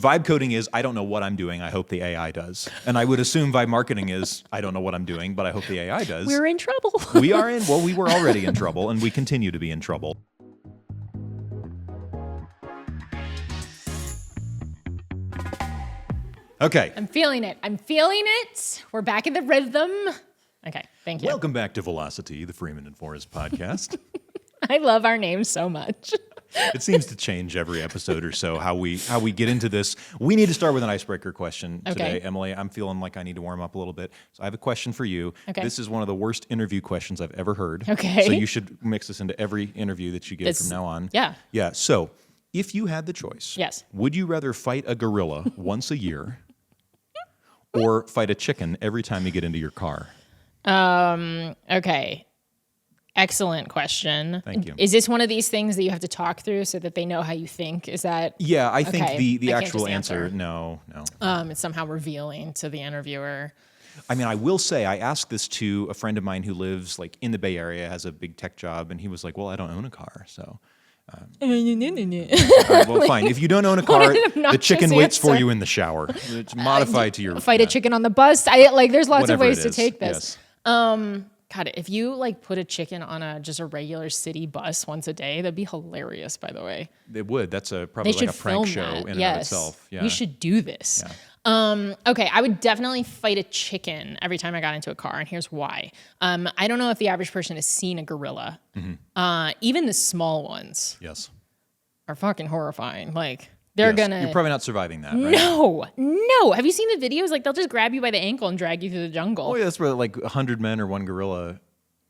Vibe coding is, I don't know what I'm doing, I hope the AI does. And I would assume vibe marketing is, I don't know what I'm doing, but I hope the AI does. We're in trouble. We were already in trouble, and we continue to be in trouble. Okay. I'm feeling it. We're back in the rhythm. Okay, thank you. Welcome back to Velocitea, the Freeman&Forrest podcast. I love our name so much. It seems to change every episode or so how we get into this. We need to start with an icebreaker question today, Emily. I'm feeling like I need to warm up a little bit. So I have a question for you. Okay. This is one of the worst interview questions I've ever heard. Okay. So you should mix this into every interview that you give from now on. Yeah. Yeah. So if you had the choice, yes, would you rather fight a gorilla once a year or fight a chicken every time you get into your car? Okay. Excellent question. Thank you. Is this one of these things that you have to talk through so that they know how you think? Is that? Yeah, I think the I can't actual just answer, no. It's somehow revealing to the interviewer. I mean, I will say, I asked this to a friend of mine who lives like in the Bay Area, has a big tech job, and he was like, well, I don't own a car, so. Well, fine. If you don't own a car, the chicken waits for you in the shower. It's modified to your... Fight a chicken on the bus. There's lots of ways to take this. Yes. God, if you like put a chicken on just a regular city bus once a day, that'd be hilarious, by the way. It would. That's probably like a prank show in and of itself. Yeah. We should do this. Yeah. Okay, I would definitely fight a chicken every time I got into a car, and here's why. I don't know if the average person has seen a gorilla. Mm-hmm. Even the small ones are fucking horrifying. Like, they're gonna... You're probably not surviving that, right? No. Have you seen the videos? Like, they'll just grab you by the ankle and drag you through the jungle. Oh, yeah, that's where like 100 men or one gorilla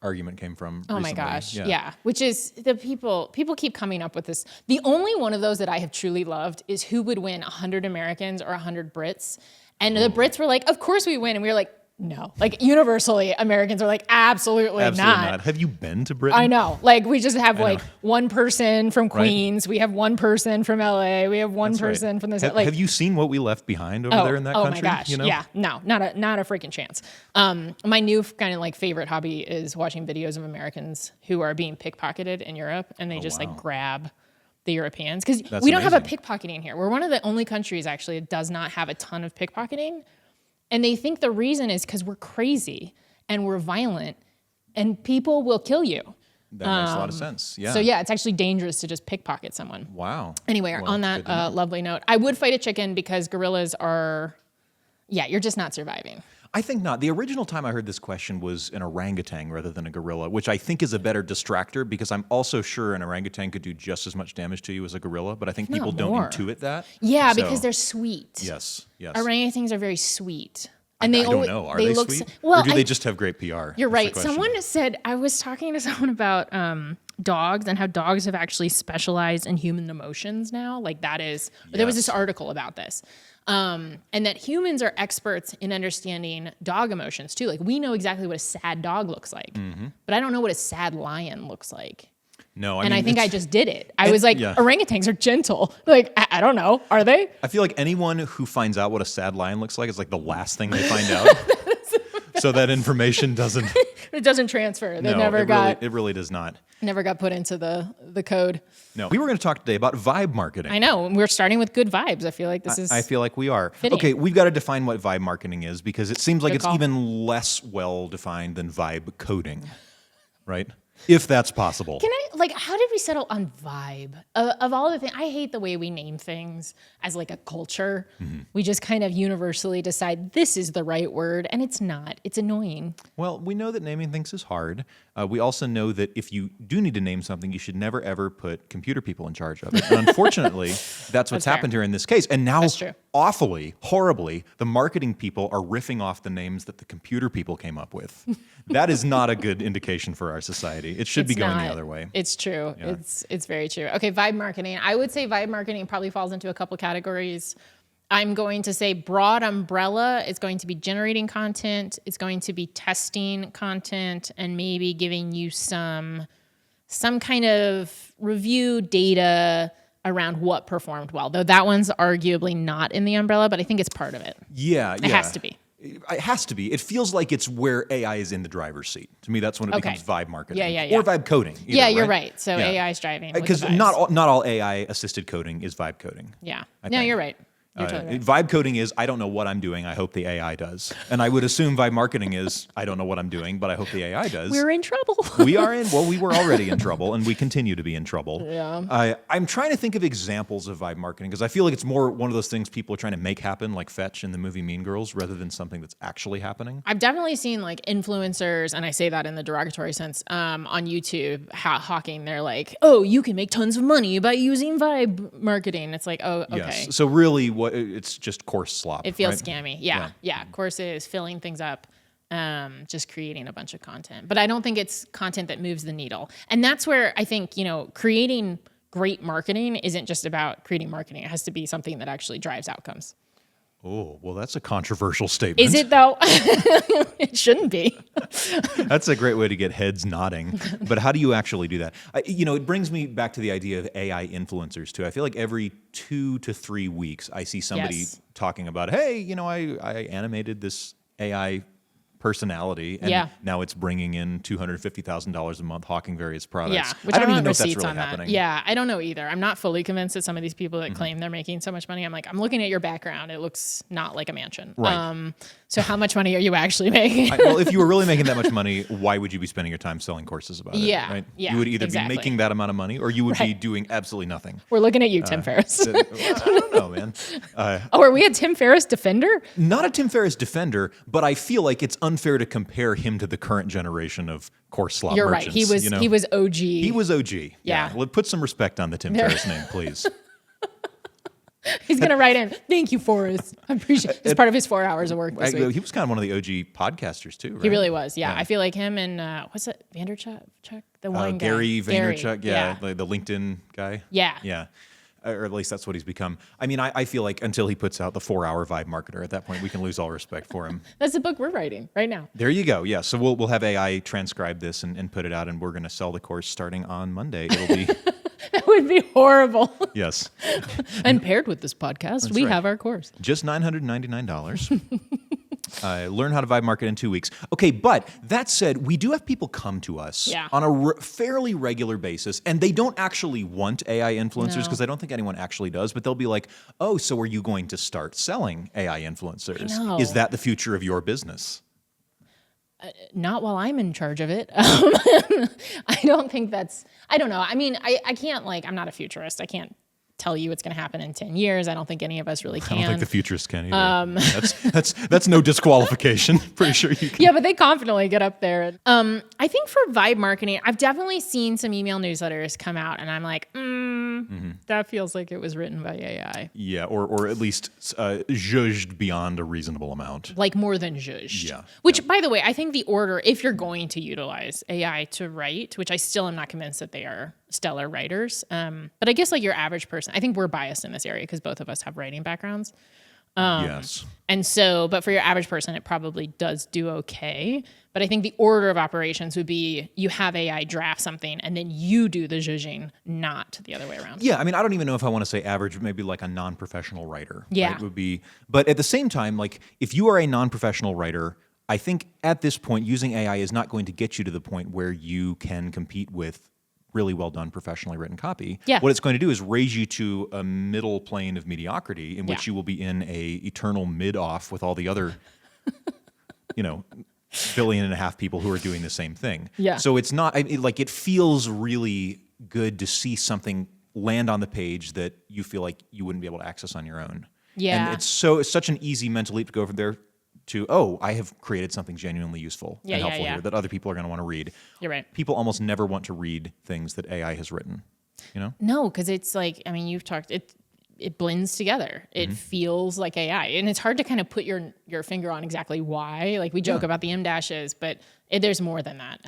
argument came from recently. My gosh, yeah. Which is, the people keep coming up with this. The only one of those that I have truly loved is who would win, 100 Americans or 100 Brits. And the Brits were like, of course we win. And we were like, no. Like, universally, Americans are like, absolutely not. Have you been to Britain? I know. Like, we just have like one person from Queens. Right. We have one person from LA. We have one person from this. Have you seen what we left behind over there in that country? Oh my gosh. You know? Yeah. No, not a freaking chance. My new kind of like favorite hobby is watching videos of Americans who are being pickpocketed in Europe, and they like grab the Europeans. Because we don't have a pickpocketing here. We're one of the only countries actually that does not have a ton of pickpocketing. And they think the reason is because we're crazy and we're violent and people will kill you. That makes a lot of sense. Yeah. So yeah, it's actually dangerous to just pickpocket someone. Wow. Anyway, on that lovely note, I would fight a chicken because gorillas are, you're just not surviving. I think not. The original time I heard this question was an orangutan rather than a gorilla, which I think is a better distractor because I'm also sure an orangutan could do just as much damage to you as a gorilla, but I think people don't intuit that. Yeah, because they're sweet. Yes. Orangutans are very sweet. And I don't know. Are they sweet? Or do they just have great PR? You're right. Someone said, I was talking to someone about dogs and how dogs have actually specialized in human emotions now. Like there was this article about this. And that humans are experts in understanding dog emotions too. Like, we know exactly what a sad dog looks like, but I don't know what a sad lion looks like. No, I think I just did it. I was like, orangutans are gentle. Like, I don't know. Are they? I feel like anyone who finds out what a sad lion looks like is like the last thing they find out. So that information doesn't... It doesn't transfer. It really does not. Never got put into the code. No. We were going to talk today about vibe marketing. I know. We're starting with good vibes. I feel like this is... I feel like we are. Fitting. Okay, we've got to define what vibe marketing is because it seems like it's even less well defined than vibe coding, right? If that's possible. How did we settle on vibe? Of all the things, I hate the way we name things as like a culture. Mm-hmm. We just kind of universally decide this is the right word, and it's not. It's annoying. Well, we know that naming things is hard. We also know that if you do need to name something, you should never, ever put computer people in charge of it. And unfortunately, that's what's happened here in this case. And now, awfully, horribly, the marketing people are riffing off the names that the computer people came up with. That is not a good indication for our society. It should be going the other way. It's true. Yeah. It's very true. Okay, vibe marketing. I would say vibe marketing probably falls into a couple categories. I'm going to say broad umbrella. It's going to be generating content. It's going to be testing content and maybe giving you some kind of review data around what performed well. Though that one's arguably not in the umbrella, but I think it's part of it. Yeah. It has to be. It has to be. It feels like it's where AI is in the driver's seat. To me, that's when it becomes vibe marketing. Yeah. Or vibe coding. You're right. So AI is driving. Because not all AI-assisted coding is vibe coding. Yeah. No, you're right. You're totally right. Vibe coding is, I don't know what I'm doing. I hope the AI does. And I would assume vibe marketing is, I don't know what I'm doing, but I hope the AI does. We're in trouble. We were already in trouble, and we continue to be in trouble. Yeah. I'm trying to think of examples of vibe marketing, because I feel like it's more one of those things people are trying to make happen, like Fetch in the movie Mean Girls, rather than something that's actually happening. I've definitely seen like influencers, and I say that in the derogatory sense, on YouTube hawking. They're like, "Oh, you can make tons of money by using vibe marketing." It's like, oh, okay. Yes. So really, it's just course slop. It feels right? scammy. Yeah. Courses, filling things up, just creating a bunch of content. But I don't think it's content that moves the needle. And that's where I think, creating great marketing isn't just about creating marketing. It has to be something that actually drives outcomes. Oh, well, that's a controversial statement. Is it though? It shouldn't be. That's a great way to get heads nodding. But how do you actually do that? It brings me back to the idea of AI influencers too. I feel like every 2 to 3 weeks, I see somebody talking about, hey, I animated this AI personality, and now it's bringing in $250,000 a month hawking various products. Yeah, which I don't even know if receipts that's really on that. happening. Yeah, I don't know either. I'm not fully convinced that some of these people that claim they're making so much money, I'm looking at your background. It looks not like a mansion. Right. So how much money are you actually making? Well, if you were really making that much money, why would you be spending your time selling courses about it? Right? Yeah, You would either exactly. be making that amount of money, or you would be doing absolutely nothing. We're looking at you, Tim Ferriss. I don't know, man. Are we a Tim Ferriss defender? Not a Tim Ferriss defender, but I feel like it's unfair to compare him to the current generation of course slop You're merchants. right. He was OG. He was OG. Yeah. Well, put some respect on the Tim Ferriss name, please. He's going to write in, thank you, Forrest. I appreciate it. It's part of his 4 hours of work this week. He was kind of one of the OG podcasters too, right? He really was, yeah. I feel like him and, what's it, Vanderchuck? The wine guy. Gary Vaynerchuk, the LinkedIn guy. Yeah. Yeah. Or at least that's what he's become. I mean, I feel like until he puts out the 4-hour vibe marketer, at that point we can lose all respect for him. That's the book we're writing right now. There you go. Yeah. So we'll have AI transcribe this and put it out, and we're going to sell the course starting on Monday. It'll be... That would be horrible. Yes. And paired with this podcast, we have our course. Just $999. Learn how to vibe market in 2 weeks. Okay, but that said, we do have people come to us on a fairly regular basis, and they don't actually want AI influencers, because I don't think anyone actually does, but they'll be like, oh, so are you going to start selling AI influencers? Is that the future of your business? Not while I'm in charge of it. I don't think that's, I don't know. I mean, I can't I'm not a futurist. I can't tell you what's going to happen in 10 years. I don't think any of us really can. I don't think the futurists can either. That's no disqualification. Pretty sure you can. Yeah, but they confidently get up there. I think for vibe marketing, I've definitely seen some email newsletters come out, and I'm like, that feels like it was written by AI. Yeah, or at least zhuzhed beyond a reasonable amount. Like more than zhuzhed. Yeah. Which, by the way, I think the order, if you're going to utilize AI to write, which I still am not convinced that they are stellar writers, but I guess your average person, I think we're biased in this area because both of us have writing backgrounds. Yes. And so, but for your average person, it probably does do okay. But I think the order of operations would be you have AI draft something and then you do the zhuzhing, not the other way around. Yeah, I mean, I don't even know if I want to say average, maybe like a non-professional writer. Yeah. Right, would be, but at the same time, if you are a non-professional writer, I think at this point, using AI is not going to get you to the point where you can compete with really well done, professionally written copy. Yeah. What it's going to do is raise you to a middle plane of mediocrity in which you will be in a eternal mid-off with all the other, 1.5 billion people who are doing the same thing. Yeah. So it's not, it feels really good to see something land on the page that you feel like you wouldn't be able to access on your own. Yeah. And it's such an easy mental leap to go from there to, oh, I have created something genuinely useful and helpful here that other people are going to want to read. You're right. People almost never want to read things that AI has written, No, because it's you've talked, it blends together. It feels like AI. And it's hard to kind of put your finger on exactly why. We joke about the M dashes, but there's more than that.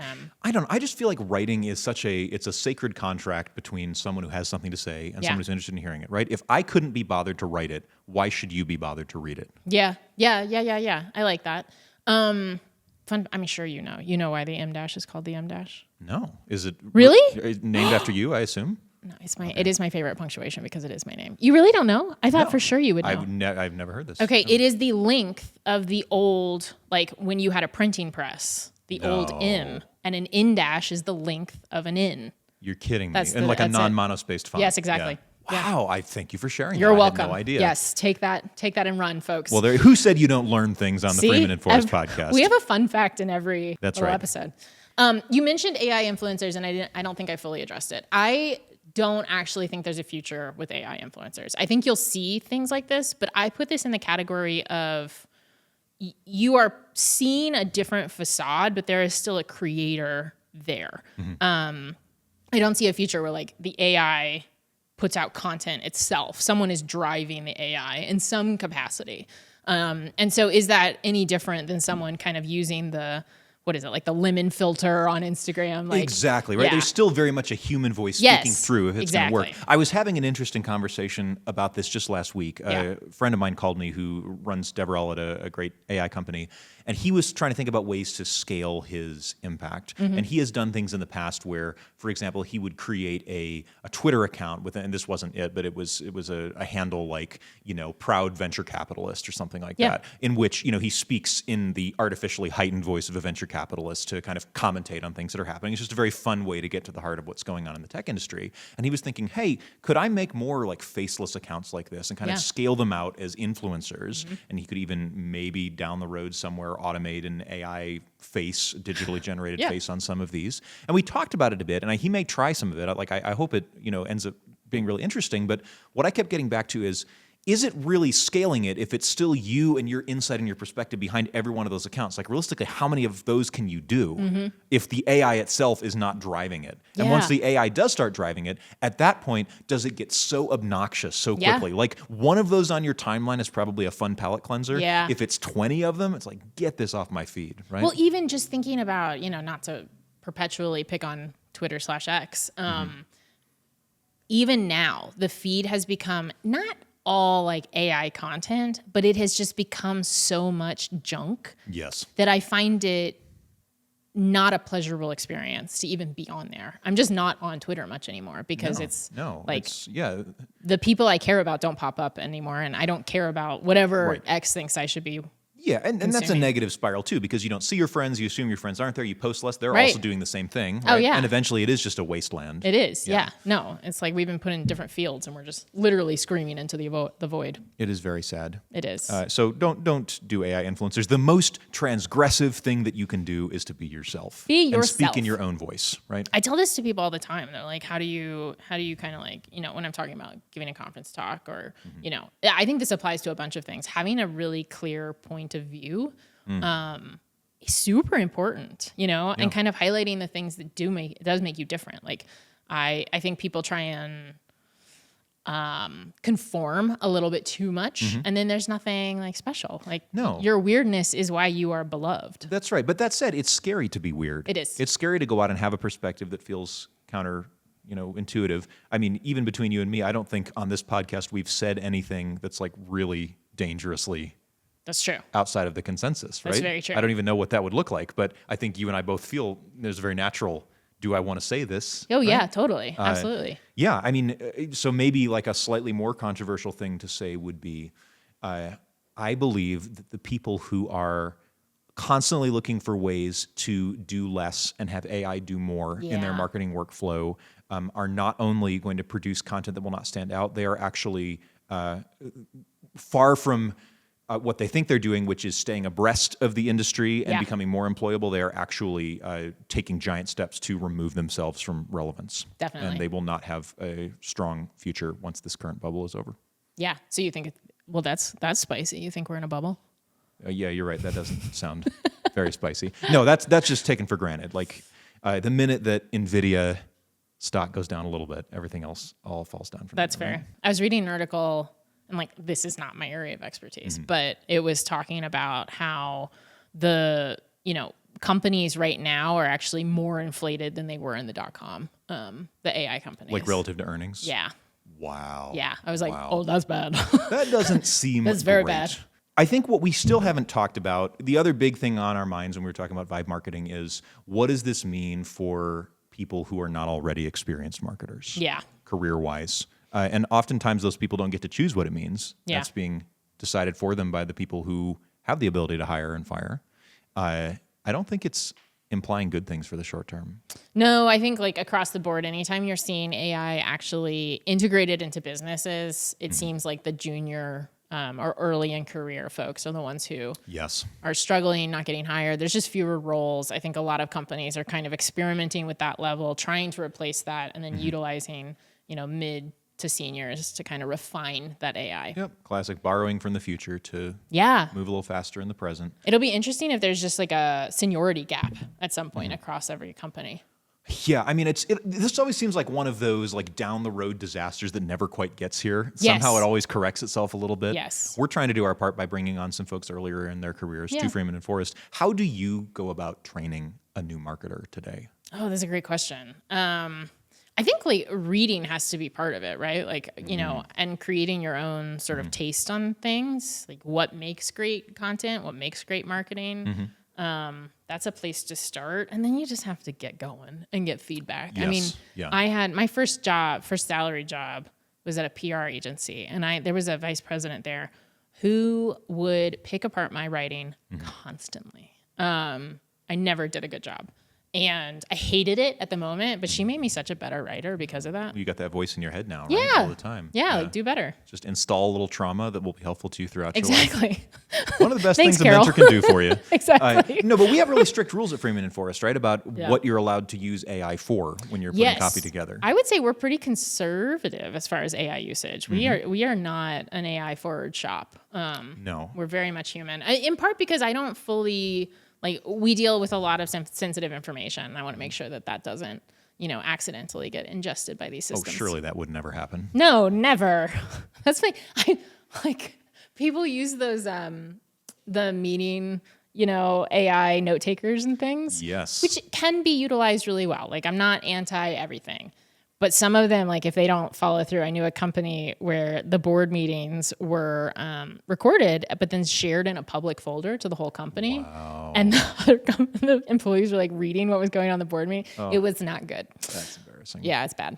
I just feel like writing is it's a sacred contract between someone who has something to say and someone who's interested in hearing it, right? If I couldn't be bothered to write it, why should you be bothered to read it? Yeah. I like that. Fun. I'm sure you know why the M dash is called the M dash. No. Is it really named after you, I assume? No, it is my favorite punctuation because it is my name. You really don't know? I thought for sure you would know. I've never heard this. Okay, it is the length of the old, when you had a printing press, the old M, and an in dash is the length of an in. You're kidding me. That's And a non-monospaced font. Yes, exactly. Yeah. Wow, I thank you for sharing. You're that. welcome. I had no idea. Yes, take that and run, folks. Well, who said you don't learn things on the Freeman and Forrest podcast? We have a fun fact in every That's little right. episode. You mentioned AI influencers, and I don't think I fully addressed it. I don't actually think there's a future with AI influencers. I think you'll see things like this, but I put this in the category of you are seeing a different facade, but there is still a creator there. I don't see a future where like the AI puts out content itself. Someone is driving the AI in some capacity. And so is that any different than someone kind of using the, what is it, like the lemon filter on Instagram? Like, exactly, right? Yeah. There's still very much a human voice speaking through if it's going to work. Exactly. I was having an interesting conversation about this just last week. Yeah. A friend of mine called me who runs DevRel at a great AI company, and he was trying to think about ways to scale his impact. And he has done things in the past where, for example, he would create a Twitter account with, and this wasn't it, but it was a handle like, proud venture capitalist or something like that, in which, he speaks in the artificially heightened voice of a venture capitalist to kind of commentate on things that are happening. It's just a very fun way to get to the heart of what's going on in the tech industry. And he was thinking, hey, could I make more like faceless accounts like this and kind of scale them out as influencers? And he could even maybe down the road somewhere automate an AI face, digitally generated face on some of these. And we talked about it a bit, and he may try some of it. Like I hope it ends up being really interesting. But what I kept getting back to is it really scaling it if it's still you and your insight and your perspective behind every one of those accounts? Like realistically, how many of those can you do if the AI itself is not driving it? And once the AI does start driving it, at that point, does it get so obnoxious so quickly? Like one of those on your timeline is probably a fun palate cleanser. Yeah. If it's 20 of them, it's like, get this off my feed, right? Well, even just thinking about, not to perpetually pick on Twitter/X, even now, the feed has become not all like AI content, but it has just become so much junk that I find it not a pleasurable experience to even be on there. I'm just not on Twitter much anymore because the people I care about don't pop up anymore, and I don't care about whatever X thinks I should be. Yeah, and that's a negative spiral too, because you don't see your friends, you assume your friends aren't there, you post less, they're also doing the same thing. Right? Oh, yeah. And eventually it is just a wasteland. It is, yeah. No, it's like we've been put in different fields and we're just literally screaming into the void. It is very sad. It is. So don't do AI influencers. The most transgressive thing that you can do is to be yourself. Be and yourself. speak in your own voice, right? I tell this to people all the time. They're like, how do you kind of like, when I'm talking about giving a conference talk or, I think this applies to a bunch of things. Having a really clear point of view is super important, and kind of highlighting the things that does make you different. Like I think people try and conform a little bit too much, and then there's nothing like special. Like your weirdness is why you are beloved. That's right. But that said, it's scary to be weird. It is. It's scary to go out and have a perspective that feels counter intuitive. I mean, even between you and me, I don't think on this podcast we've said anything that's like really dangerously That's true. outside of the consensus, right? That's very true. I don't even know what that would look like, but I think you and I both feel there's a very natural, do I want to say this? Oh, yeah, totally. Absolutely. Yeah, I mean, so maybe like a slightly more controversial thing to say would be, I believe that the people who are constantly looking for ways to do less and have AI do more in their marketing workflow are not only going to produce content that will not stand out, they are actually far from what they think they're doing, which is staying abreast of the industry and becoming more employable. They are actually taking giant steps to remove themselves from relevance. Definitely. And they will not have a strong future once this current bubble is over. Yeah. So you think, that's spicy. You think we're in a bubble? Yeah, you're right. That doesn't sound very spicy. No, that's just taken for granted. Like the minute that NVIDIA stock goes down a little bit, everything else all falls down from That's there, fair. right? I was reading an article, and like this is not my area of expertise, but it was talking about how the companies right now are actually more inflated than they were in the .com, the AI companies. Like relative to earnings? Yeah. Wow. Yeah. I was like, oh, that's bad. That doesn't seem That's very great. bad. I think what we still haven't talked about, the other big thing on our minds when we were talking about vibe marketing is, what does this mean for people who are not already experienced marketers? Yeah. Career-wise. And oftentimes those people don't get to choose what it means. Yeah. That's being decided for them by the people who have the ability to hire and fire. I don't think it's implying good things for the short term. No, I think like across the board, anytime you're seeing AI actually integrated into businesses, it seems like the junior or early in career folks are the ones who are struggling, not getting hired. There's just fewer roles. I think a lot of companies are kind of experimenting with that level, trying to replace that, and then utilizing, mid to seniors to kind of refine that AI. Yep. Classic borrowing from the future to move a little faster in the present. It'll be interesting if there's just like a seniority gap at some point across every company. Yeah, I mean, this always seems like one of those like down the road disasters that never quite gets here. Somehow it always corrects itself a little bit. Yes. We're trying to do our part by bringing on some folks earlier in their careers to Freeman&Forrest. How do you go about training a new marketer today? Oh, that's a great question. I think like reading has to be part of it, right? Like, and creating your own sort of taste on things, like what makes great content, what makes great marketing. That's a place to start. And then you just have to get going and get feedback. Yes. I mean, I had my first salary job was at a PR agency. And there was a vice president there who would pick apart my writing constantly. I never did a good job. And I hated it at the moment, but she made me such a better writer because of that. You got that voice in your head now, right? All the time. Yeah, like do better. Just install a little trauma that will be helpful to you throughout your Exactly. life. One of the best Thanks, things Carol. a mentor can do for you. Exactly. No, but we have really strict rules at Freeman&Forrest, right? About what you're allowed to use AI for when you're putting copy together. I would say we're pretty conservative as far as AI usage. We are not an AI forward shop. No. We're very much human. In part because I don't fully... Like we deal with a lot of sensitive information. And I want to make sure that doesn't, accidentally get ingested by these systems. Oh, surely that would never happen. No, never. That's like people use those the meeting, AI note takers and things. Yes. Which can be utilized really well. Like I'm not anti everything. But some of them, like if they don't follow through, I knew a company where the board meetings were recorded, but then shared in a public folder to the whole company. Wow. And the employees were like reading what was going on in the board meeting. It was not good. That's embarrassing. Yeah, it's bad.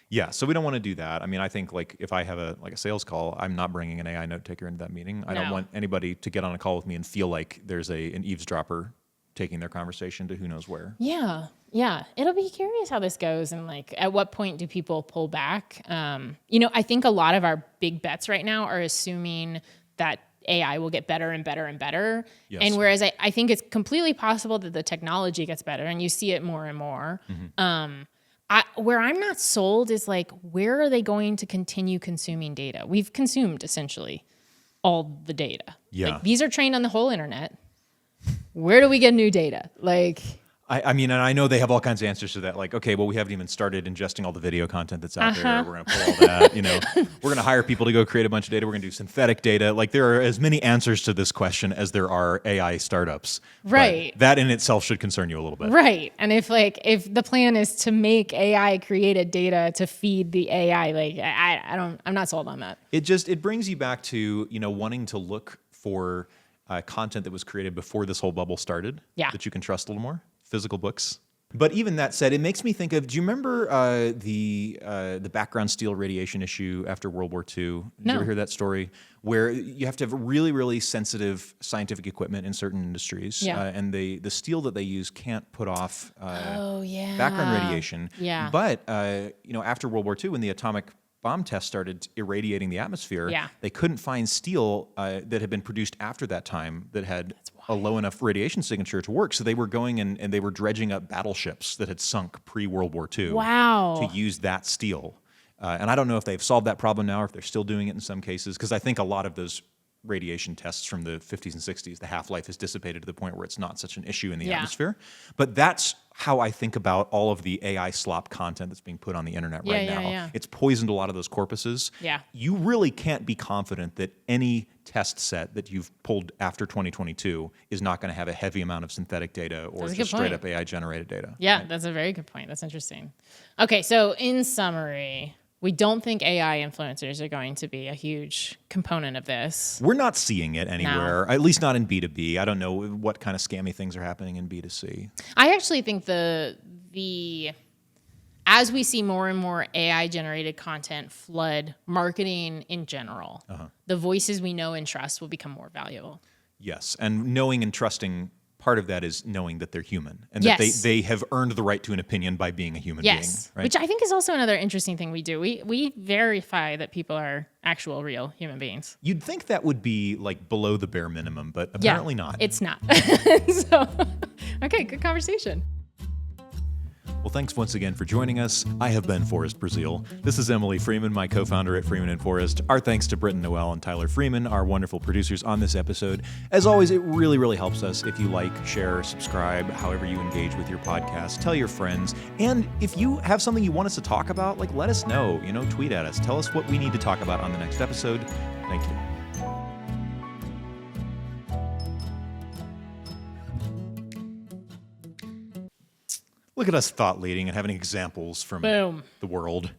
Yeah, so we don't want to do that. I mean, I think like if I have a sales call, I'm not bringing an AI note taker into that meeting. I don't want anybody to get on a call with me and feel like there's an eavesdropper taking their conversation to who knows where. Yeah. It'll be curious how this goes and like at what point do people pull back? I think a lot of our big bets right now are assuming that AI will get better and better and better. Yes. And whereas I think it's completely possible that the technology gets better and you see it more and more. Where I'm not sold is like, where are they going to continue consuming data? We've consumed essentially all the data. Yeah. Like, these are trained on the whole internet. Where do we get new data? Like, I mean, and I know they have all kinds of answers to that. Like, okay, well, we haven't even started ingesting all the video content that's out there. We're going to pull all that. We're going to hire people to go create a bunch of data. We're going to do synthetic data. Like, there are as many answers to this question as there are AI startups. Right. But that in itself should concern you a little bit. Right. And if the plan is to make AI created data to feed the AI, like I'm not sold on that. It brings you back to wanting to look for content that was created before this whole bubble started. Yeah. That you can trust a little more. Physical books. But even that said, it makes me think of, do you remember the background steel radiation issue after World War II? Did you ever hear that story? Where you have to have really, really sensitive scientific equipment in certain industries. Yeah. And the steel that they use can't put off background radiation. Yeah. But, after World War II, when the atomic bomb tests started irradiating the atmosphere, they couldn't find steel that had been produced after that time that had a low enough radiation signature to work. So they were going and they were dredging up battleships that had sunk pre-World War II to use that steel. And I don't know if they've solved that problem now or if they're still doing it in some cases, because I think a lot of those radiation tests from the 50s and 60s, the half-life has dissipated to the point where it's not such an issue in the atmosphere. But that's how I think about all of the AI slop content that's being put on the internet right now. Yeah. It's poisoned a lot of those corpuses. Yeah. You really can't be confident that any test set that you've pulled after 2022 is not going to have a heavy amount of synthetic data or just straight up AI generated data. Yeah, right? That's a very good point. That's interesting. Okay, so in summary, we don't think AI influencers are going to be a huge component of this. We're not seeing it anywhere, at least not in B2B. I don't know what kind of scammy things are happening in B2C. I actually think as we see more and more AI generated content flood marketing in general, the voices we know and trust will become more valuable. Yes, and knowing and trusting part of that is knowing that they're human and Yes. that they have earned the right to an opinion by being a human being. Right? Which I think is also another interesting thing we do. We verify that people are actual, real human beings. You'd think that would be like below the bare minimum, but apparently not. It's not. So, okay, good conversation. Well, thanks once again for joining us. I have been Forrest Brazil. This is Emily Freeman, my co-founder at Freeman&Forrest. Our thanks to Britton Noel and Tyler Freeman, our wonderful producers on this episode. As always, it really, really helps us if you like, share, subscribe, however you engage with your podcast. Tell your friends. And if you have something you want us to talk about, like let us know. Tweet at us. Tell us what we need to talk about on the next episode. Thank you. Look at us thought leading and having examples from Boom. the world.